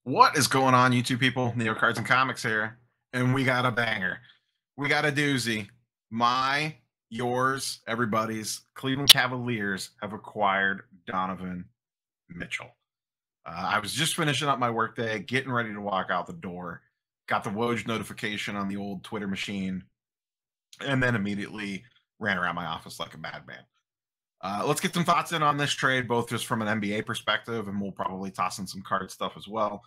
What is going on, YouTube people? Neo Cards and Comics here, and we got a banger. We got a doozy. My, yours, everybody's Cleveland Cavaliers have acquired Donovan Mitchell. I was just finishing up my workday, getting ready to walk out the door. Got the Woj notification on the old Twitter machine, and then immediately ran around my office like a madman. Let's get some thoughts in on this trade, both just from an NBA perspective, and we'll probably toss in some card stuff as well.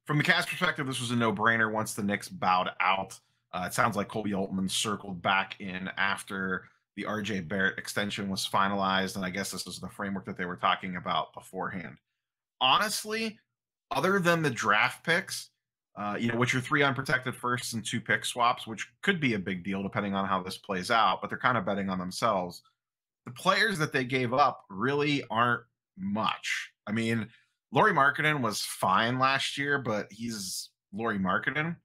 From the Cavs perspective, this was a no-brainer once the Knicks bowed out. It sounds like Colby Altman circled back in after the RJ Barrett extension was finalized, and I guess this was the framework that they were talking about beforehand. Honestly, other than the draft picks, which are 3 unprotected firsts and 2 pick swaps, which could be a big deal depending on how this plays out, but they're kind of betting on themselves. The players that they gave up really aren't much. I mean, Lauri Markkanen was fine last year, but he's Lauri Markkanen,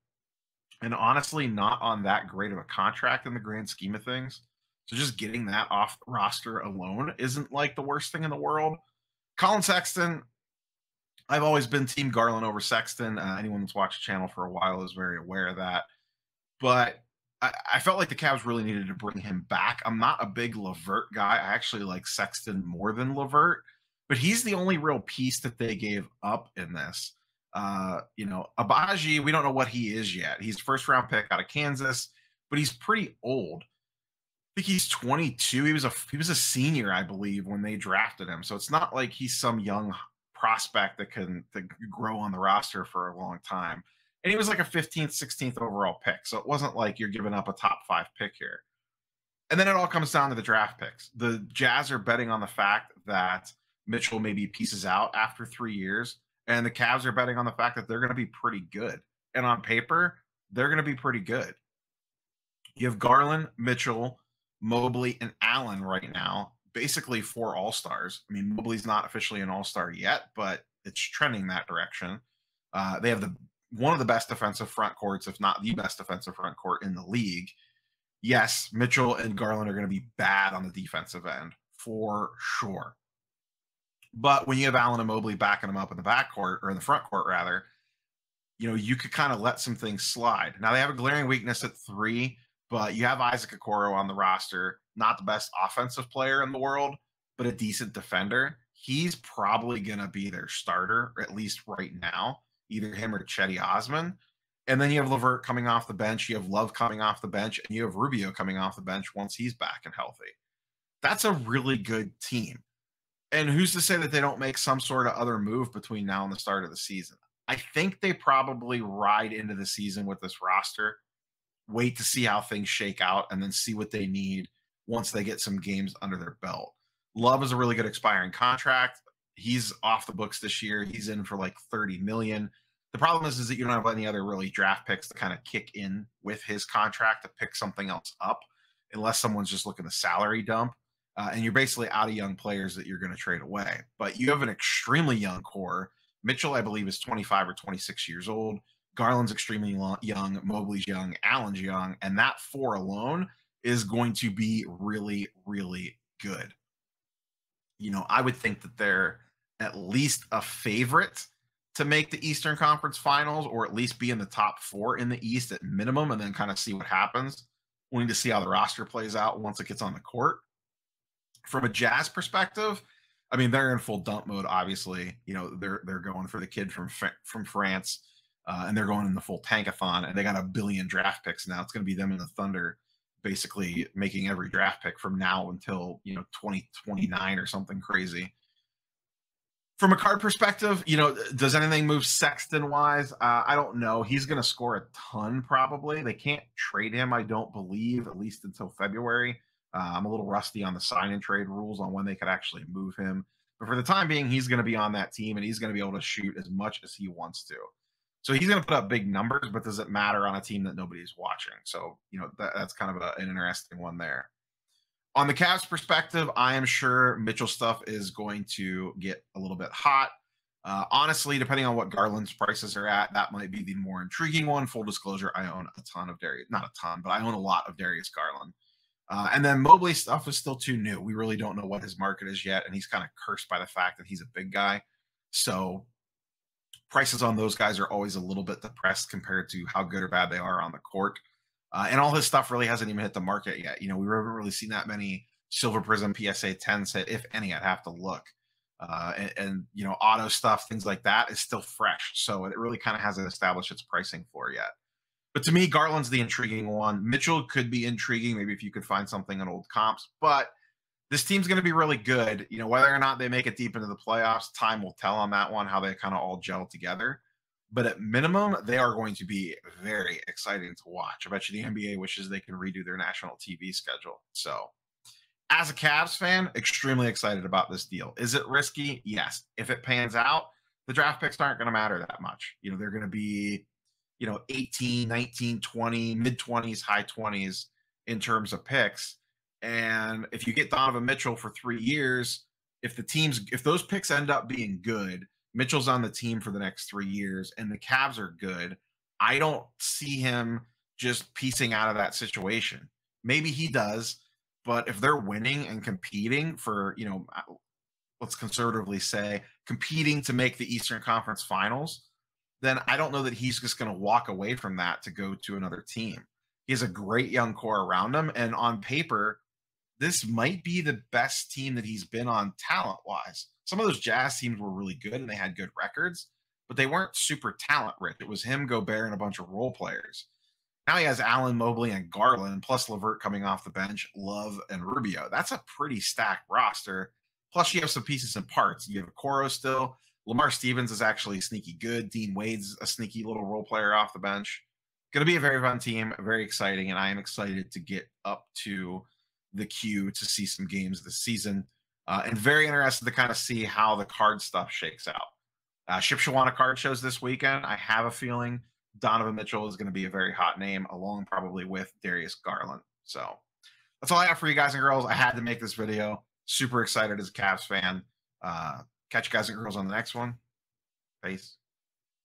and honestly not on that great of a contract in the grand scheme of things. So just getting that off the roster alone isn't like the worst thing in the world. Colin Sexton, I've always been Team Garland over Sexton. Anyone that's watched the channel for a while is very aware of that. But I felt like the Cavs really needed to bring him back. I'm not a big LeVert guy. I actually like Sexton more than LeVert, but he's the only real piece that they gave up in this. Abaji, we don't know what he is yet. He's first round pick out of Kansas, but he's pretty old. I think he's 22. He was a senior, I believe, when they drafted him. So it's not like he's some young prospect that can grow on the roster for a long time. And he was like a 15th, 16th overall pick. So it wasn't like you're giving up a top 5 pick here. And then it all comes down to the draft picks. The Jazz are betting on the fact that Mitchell maybe pieces out after 3 years. And the Cavs are betting on the fact that they're going to be pretty good. And on paper, they're going to be pretty good. You have Garland, Mitchell, Mobley, and Allen right now, basically 4 all-stars. I mean, Mobley's not officially an all-star yet, but it's trending that direction. They have one of the best defensive front courts, if not the best defensive front court in the league. Yes, Mitchell and Garland are going to be bad on the defensive end, for sure. But when you have Allen and Mobley backing them up in the backcourt, or in the front court, rather, you could kind of let some things slide. Now, they have a glaring weakness at 3, but you have Isaac Okoro on the roster, not the best offensive player in the world, but a decent defender. He's probably going to be their starter, or at least right now, either him or Chetty Osman. And then you have LeVert coming off the bench. You have Love coming off the bench, and you have Rubio coming off the bench once he's back and healthy. That's a really good team. And who's to say that they don't make some sort of other move between now and the start of the season? I think they probably ride into the season with this roster, wait to see how things shake out, and then see what they need once they get some games under their belt. Love is a really good expiring contract. He's off the books this year. He's in for like $30 million. The problem is that you don't have any other really draft picks to kind of kick in with his contract to pick something else up, unless someone's just looking to salary dump. And you're basically out of young players that you're going to trade away. But you have an extremely young core. Mitchell, I believe, is 25 or 26 years old. Garland's extremely young. Mobley's young. Allen's young. And that 4 alone is going to be really, really good. I would think that they're at least a favorite to make the Eastern Conference Finals, or at least be in the top 4 in the East at minimum, and then kind of see what happens. We need to see how the roster plays out once it gets on the court. From a Jazz perspective, I mean, they're in full dump mode, obviously. They're going for the kid from France, and they're going in the full tankathon, and they got 1 billion draft picks now. It's going to be them and the Thunder basically making every draft pick from now until 2029 or something crazy. From a card perspective, does anything move Sexton wise? I don't know. He's going to score a ton probably. They can't trade him, I don't believe, at least until February. I'm a little rusty on the sign and trade rules on when they could actually move him. But for the time being, he's going to be on that team, and he's going to be able to shoot as much as he wants to. So he's going to put up big numbers, but does it matter on a team that nobody's watching? So, that's kind of an interesting one there. On the Cavs perspective, I am sure Mitchell stuff is going to get a little bit hot. Honestly, depending on what Garland's prices are at, that might be the more intriguing one. Full disclosure, I own a ton of Darius. Not a ton, but I own a lot of Darius Garland. And then Mobley stuff is still too new. We really don't know what his market is yet, and he's kind of cursed by the fact that he's a big guy. So prices on those guys are always a little bit depressed compared to how good or bad they are on the court. And all his stuff really hasn't even hit the market yet. We haven't really seen that many Silver Prism PSA 10s hit, if any. I'd have to look. And auto stuff, things like that, is still fresh. So it really kind of hasn't established its pricing for yet. But to me, Garland's the intriguing one. Mitchell could be intriguing, maybe if you could find something in old comps. But this team's going to be really good. Whether or not they make it deep into the playoffs, time will tell on that one, how they kind of all gel together. But at minimum, they are going to be very exciting to watch. I bet you the NBA wishes they could redo their national TV schedule. So as a Cavs fan, extremely excited about this deal. Is it risky? Yes. If it pans out, the draft picks aren't going to matter that much. They're going to be, 18, 19, 20, mid-20s, high 20s in terms of picks. And if you get Donovan Mitchell for 3 years, if those picks end up being good, Mitchell's on the team for the next 3 years, and the Cavs are good, I don't see him just piecing out of that situation. Maybe he does, but if they're winning and competing for, let's conservatively say, competing to make the Eastern Conference Finals, then I don't know that he's just going to walk away from that to go to another team. He has a great young core around him, and on paper, this might be the best team that he's been on talent-wise. Some of those Jazz teams were really good and they had good records, but they weren't super talent-rich. It was him, Gobert, and a bunch of role players. Now he has Allen, Mobley, and Garland, plus LeVert coming off the bench, Love, and Rubio. That's a pretty stacked roster. Plus, you have some pieces and parts. You have Okoro still. Lamar Stevens is actually sneaky good. Dean Wade's a sneaky little role player off the bench. Going to be a very fun team, very exciting, and I am excited to get up to the queue to see some games this season. And very interested to kind of see how the card stuff shakes out. Ship Shawana card shows this weekend. I have a feeling Donovan Mitchell is going to be a very hot name, along probably with Darius Garland. So that's all I have for you guys and girls. I had to make this video. Super excited as a Cavs fan. Catch you guys and girls on the next one. Peace.